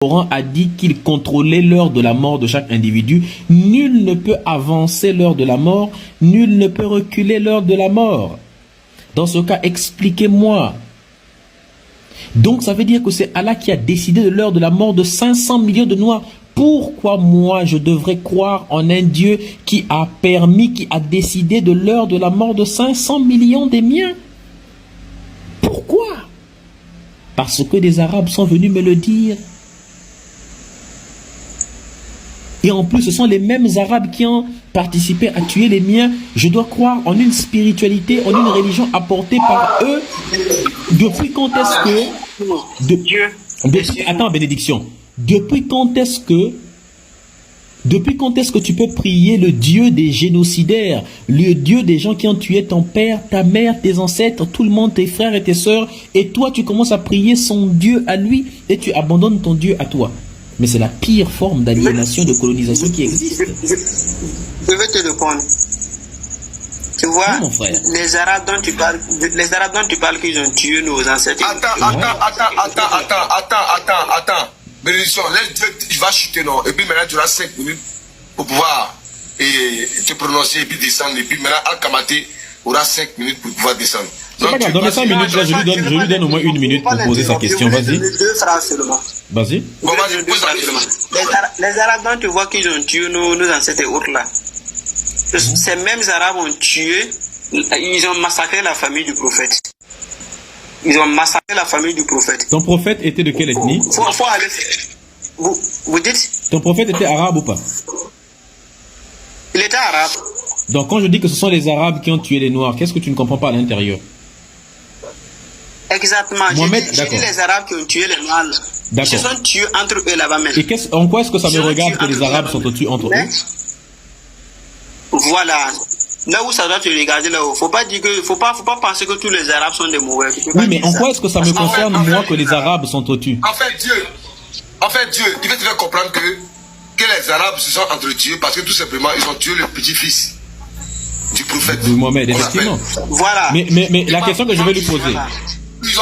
Coran a dit qu'il contrôlait l'heure de la mort de chaque individu. Nul ne peut avancer l'heure de la mort, nul ne peut reculer l'heure de la mort. Dans ce cas, expliquez-moi. Donc ça veut dire que c'est Allah qui a décidé de l'heure de la mort de 500 millions de Noirs. Pourquoi moi je devrais croire en un Dieu qui a permis, qui a décidé de l'heure de la mort de 500 millions des miens? Pourquoi? Parce que des Arabes sont venus me le dire. Et en plus, ce sont les mêmes Arabes qui ont participé à tuer les miens. Je dois croire en une spiritualité, en une religion apportée par eux. Depuis quand est-ce que... Attends, bénédiction. Depuis quand est-ce que tu peux prier le Dieu des génocidaires, le Dieu des gens qui ont tué ton père, ta mère, tes ancêtres, tout le monde, tes frères et tes sœurs, et toi tu commences à prier son Dieu à lui et tu abandonnes ton Dieu à toi? Mais c'est la pire forme d'aliénation, de colonisation qui existe. Je vais te répondre. Tu vois, mon frère. les Arabes dont tu parles qu'ils ont tué nos ancêtres. Attends. Bénédiction, tu vas chuter, non? Et puis maintenant, tu auras 5 minutes pour pouvoir te prononcer et puis descendre. Et puis maintenant, Al-Kamate aura 5 minutes pour pouvoir descendre. Donc, pas grave, dans les 5 minutes, là, je lui donne au moins 1 minute pour poser sa question. Vas-y. Deux phrases seulement. Vas-y. Bon, vas-y, pose la question. Les Arabes dont tu vois qu'ils ont tué nos ancêtres et autres là, ces mêmes Arabes ont tué, ils ont massacré la famille du prophète. Ils ont massacré la famille du prophète. Ton prophète était de quelle ethnie? Faut aller. Vous dites? Ton prophète était arabe ou pas? Il était arabe. Donc quand je dis que ce sont les Arabes qui ont tué les Noirs, qu'est-ce que tu ne comprends pas à l'intérieur? Exactement. J'ai dit les Arabes qui ont tué les Noirs. Ils se sont tués entre eux là-bas même. Et en quoi est-ce que ça me regarde que les Arabes sont tués entre eux? Voilà. Là où ça doit te regarder là-haut. Faut pas penser que tous les Arabes sont des mauvais. Oui, mais en quoi est-ce que ça me concerne, moi, que les Arabes sont tués? En fait, Dieu, il va te faire comprendre que les Arabes se sont entretués parce que tout simplement, ils ont tué le petit-fils du prophète. Du Mohamed, effectivement. Voilà. Mais la question que je vais lui poser. Ils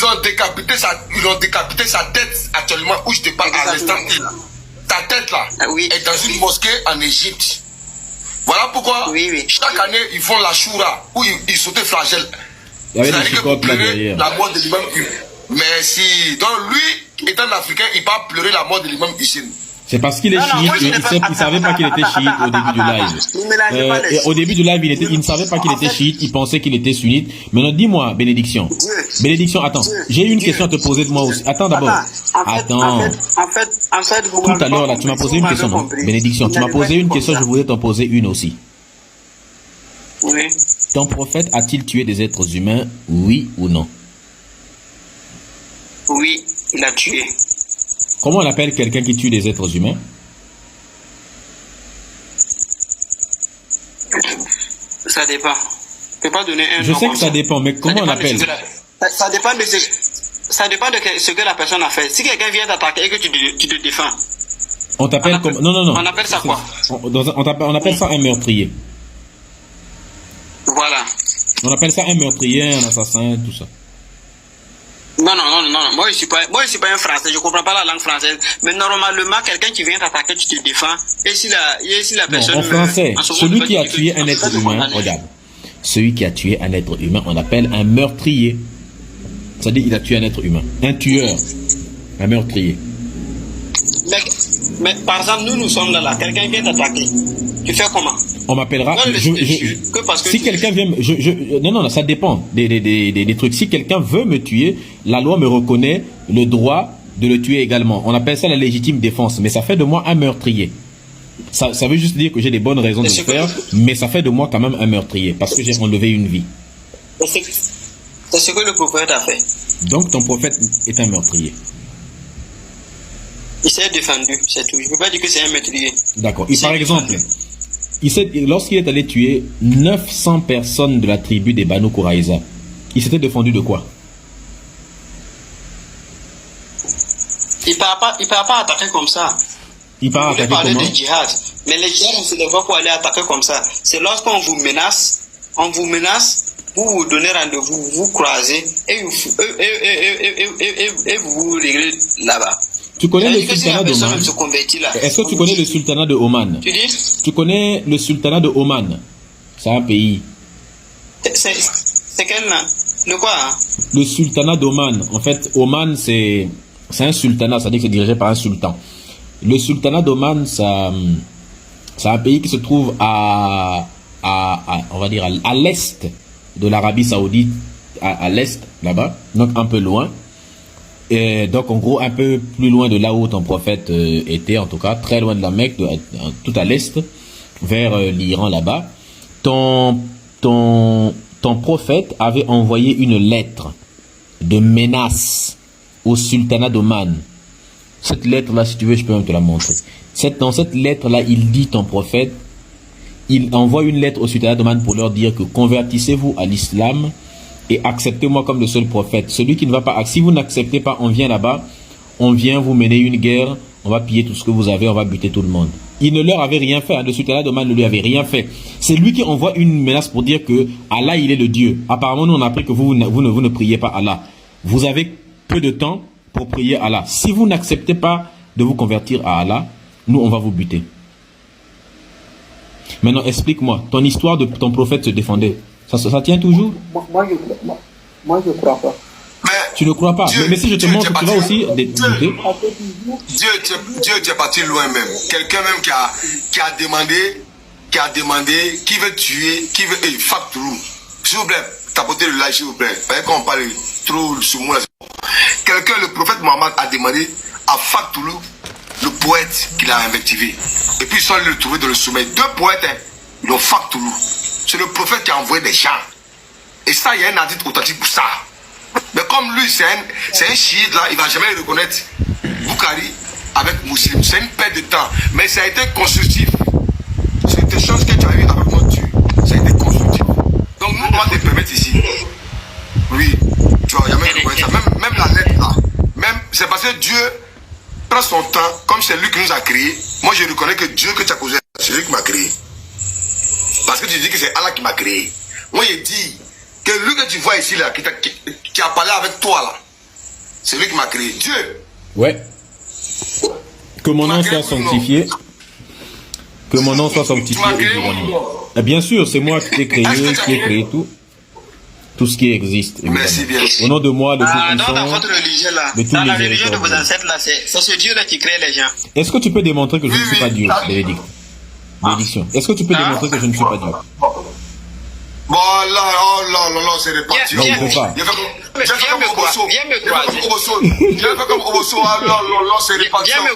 ont décapité sa tête actuellement où je te parle à l'instant. Ta tête là est dans une mosquée en Égypte. Voilà pourquoi chaque année ils font la choura où ils sautent flagelle. C'est-à-dire que pour pleurer la mort de l'imam. Mais si, donc lui, étant africain, il va pleurer la mort de l'imam Hussein. C'est parce qu'il est chiite, il ne savait pas qu'il était chiite au début du live. Au début du live, il ne savait pas qu'il était chiite, il pensait qu'il était sunnite. Maintenant, dis-moi, bénédiction. Bénédiction, attends, j'ai une question à te poser de moi aussi. Attends d'abord. Attends. Tout à l'heure, là, tu m'as posé une question, non? Bénédiction, tu m'as posé une question, je voulais t'en poser une aussi. Oui. Ton prophète a-t-il tué des êtres humains, oui ou non? Oui, il a tué. Comment on appelle quelqu'un qui tue des êtres humains? Ça dépend. Je peux pas donner un nom. Je sais que ça dépend, mais comment on appelle? Ça dépend de ce que la personne a fait. Si quelqu'un vient t'attaquer et que tu te défends. On t'appelle comme... Non. On appelle ça quoi? On appelle ça un meurtrier. Voilà. On appelle ça un meurtrier, un assassin, tout ça. Non. Moi, je suis pas un Français. Je comprends pas la langue française. Mais normalement, quelqu'un qui vient t'attaquer, tu te défends. Et si la personne... En français, celui qui a tué un être humain, regarde. Celui qui a tué un être humain, on appelle un meurtrier. C'est-à-dire qu'il a tué un être humain. Un tueur. Un meurtrier. Mais par exemple, nous sommes là. Quelqu'un vient t'attaquer. Tu fais comment? On m'appellera... Si quelqu'un vient... Non, ça dépend des trucs. Si quelqu'un veut me tuer, la loi me reconnaît le droit de le tuer également. On appelle ça la légitime défense. Mais ça fait de moi un meurtrier. Ça veut juste dire que j'ai des bonnes raisons de le faire, mais ça fait de moi quand même un meurtrier, parce que j'ai enlevé une vie. C'est ce que le prophète a fait. Donc ton prophète est un meurtrier. Il s'est défendu, c'est tout. Je ne peux pas dire que c'est un meurtrier. D'accord. Par exemple, lorsqu'il est allé tuer 900 personnes de la tribu des Banu Quraïza, il s'était défendu de quoi? Il ne peut pas attaquer comme ça. Il peut attaquer parler comment? de djihad. Mais les djihad, on ne se doit pas aller attaquer comme ça. C'est lorsqu'on vous menace, vous vous donnez rendez-vous, vous croisez et vous réglez là-bas. Tu connais le sultanat d'Oman? Est-ce que tu connais le sultanat de Oman? Tu dis? Tu connais le sultanat de Oman? C'est un pays. C'est quel nom? De quoi? Le sultanat d'Oman. En fait, Oman, c'est un sultanat, c'est-à-dire que c'est dirigé par un sultan. Le sultanat d'Oman, c'est un pays qui se trouve on va dire, à l'est de l'Arabie Saoudite, à l'est, là-bas, donc un peu loin. Et donc, en gros, un peu plus loin de là où ton prophète était, en tout cas, très loin de la Mecque, tout à l'est, vers l'Iran, là-bas. Ton prophète avait envoyé une lettre de menace au sultanat d'Oman. Cette lettre-là, si tu veux, je peux même te la montrer. Dans cette lettre-là, il dit, ton prophète, il envoie une lettre au sultanat d'Oman pour leur dire que convertissez-vous à l'islam et acceptez-moi comme le seul prophète. Celui qui ne va pas, si vous n'acceptez pas, on vient là-bas, on vient vous mener une guerre, on va piller tout ce que vous avez, on va buter tout le monde. Il ne leur avait rien fait, hein. Le sultanat d'Oman ne lui avait rien fait. C'est lui qui envoie une menace pour dire que Allah, il est le Dieu. Apparemment, nous on a appris que vous ne priez pas Allah. Vous avez peu de temps pour prier Allah. Si vous n'acceptez pas de vous convertir à Allah, nous on va vous buter. Maintenant, explique-moi, ton histoire de ton prophète se défendait. Ça tient toujours? Moi, je crois pas. Tu ne crois pas? Mais si je te montre, tu vas aussi douter. Dieu, tu es parti loin même. Quelqu'un même qui a demandé, qui veut tuer, qui veut... fuck through. S'il vous plaît, tapotez le like, s'il vous plaît. Parce qu'on parle trop sur moi. Quelqu'un, le prophète Mohammed a demandé à fuck through, le poète qu'il a invectivé. Et puis ils sont allés le trouver dans le sommeil. Deux poètes, hein, ils ont fuck through. C'est le prophète qui a envoyé des gens. Et ça, il y a un hadith authentique pour ça. Mais comme lui, c'est un chiite là, il ne va jamais le reconnaître. Bukhari avec Muslim, c'est une perte de temps. Mais ça a été constructif. C'est des choses que tu as eues avec notre Dieu. Ça a été constructif. Donc nous, on va te permettre ici. Oui, tu vas jamais reconnaître ça. Même la lettre là. C'est parce que Dieu prend son temps, comme c'est lui qui nous a créés. Moi, je reconnais que Dieu que tu as causé, c'est lui qui m'a créé. Parce que tu dis que c'est Allah qui m'a créé. Moi, je dis que lui que tu vois ici, là, qui a parlé avec toi, là, c'est lui qui m'a créé. Dieu. Ouais. Que mon nom soit sanctifié. Que mon nom soit sanctifié. Et bien sûr, c'est moi qui t'ai créé, qui ai créé tout ce qui existe. Évidemment. Merci bien. Au nom de moi, de tout dans votre religion, là, dans la religion de vos ancêtres, là, c'est ce Dieu-là qui crée les gens. Est-ce que tu peux démontrer que je ne suis pas Dieu, Bénédicte? Bénédiction. Est-ce que tu peux démontrer que je ne suis pas Dieu? Bon, là, c'est reparti. Non, on ne peut pas. Viens me croiser. Viens comme Oboso. Là, c'est reparti. Viens me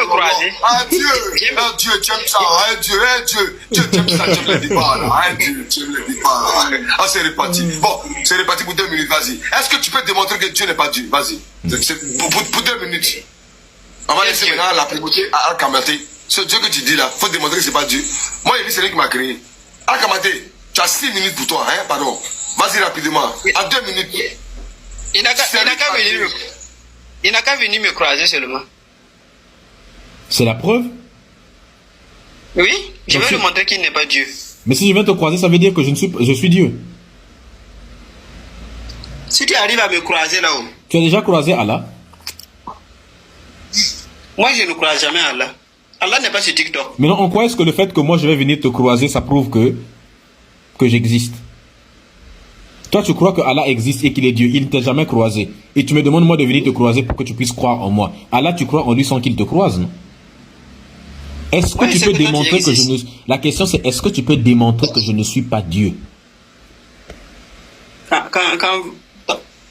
croiser. Ah, Dieu, tu aimes ça. Dieu, tu aimes ça, tu aimes les débats, là. Dieu, tu aimes les débats, là. Ah, c'est reparti. Bon, c'est reparti pour 2 minutes, vas-y. Est-ce que tu peux démontrer que Dieu n'est pas Dieu? Vas-y. Pour 2 minutes. On va laisser maintenant la primauté à Al-Kamaté. Ce Dieu que tu dis là, il faut démontrer que ce n'est pas Dieu. Moi, il dit c'est lui qui m'a créé. Al-Kamaté, tu as 6 minutes pour toi, hein, pardon. Vas-y rapidement. En 2 minutes. Il n'a qu'à venir me croiser seulement. C'est la preuve? Oui, je vais lui montrer qu'il n'est pas Dieu. Mais si je viens te croiser, ça veut dire que je suis Dieu. Si tu arrives à me croiser là-haut. Tu as déjà croisé Allah? Moi, je ne croise jamais Allah. Allah n'est pas sur TikTok. Mais non, en quoi est-ce que le fait que moi je vais venir te croiser, ça prouve que j'existe? Toi, tu crois que Allah existe et qu'il est Dieu. Il ne t'a jamais croisé. Et tu me demandes moi de venir te croiser pour que tu puisses croire en moi. Allah, tu crois en lui sans qu'il te croise, non? Est-ce que tu peux démontrer que je ne... La question c'est, est-ce que tu peux démontrer que je ne suis pas Dieu?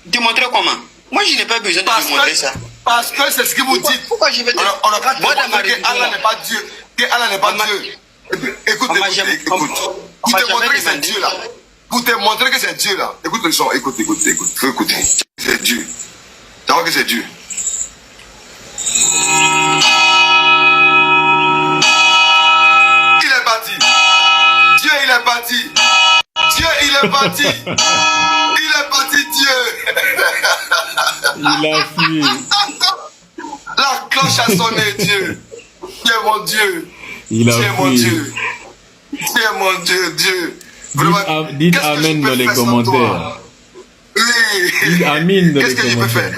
Démontrer comment? Moi, je n'ai pas besoin de démontrer ça. Parce que c'est ce que vous dites. Pourquoi je vais te... On n'a pas démontré que Allah n'est pas Dieu. Que Allah n'est pas Dieu. Écoute. Pour te montrer que c'est Dieu là. Pour te montrer que c'est Dieu là. Écoute le son. Écoute. Faut écouter. C'est Dieu. Tu vois que c'est Dieu. Il est parti. Dieu, il est parti. Dieu, il est parti. Il est parti, Dieu. Il a fui. La cloche a sonné, Dieu. Tu es mon Dieu. Il a fui. Tu es mon Dieu. Tu es mon Dieu, Dieu. Vraiment, dites Amen dans les commentaires. Oui. Dites Amen dans les commentaires. Qu'est-ce que je peux faire?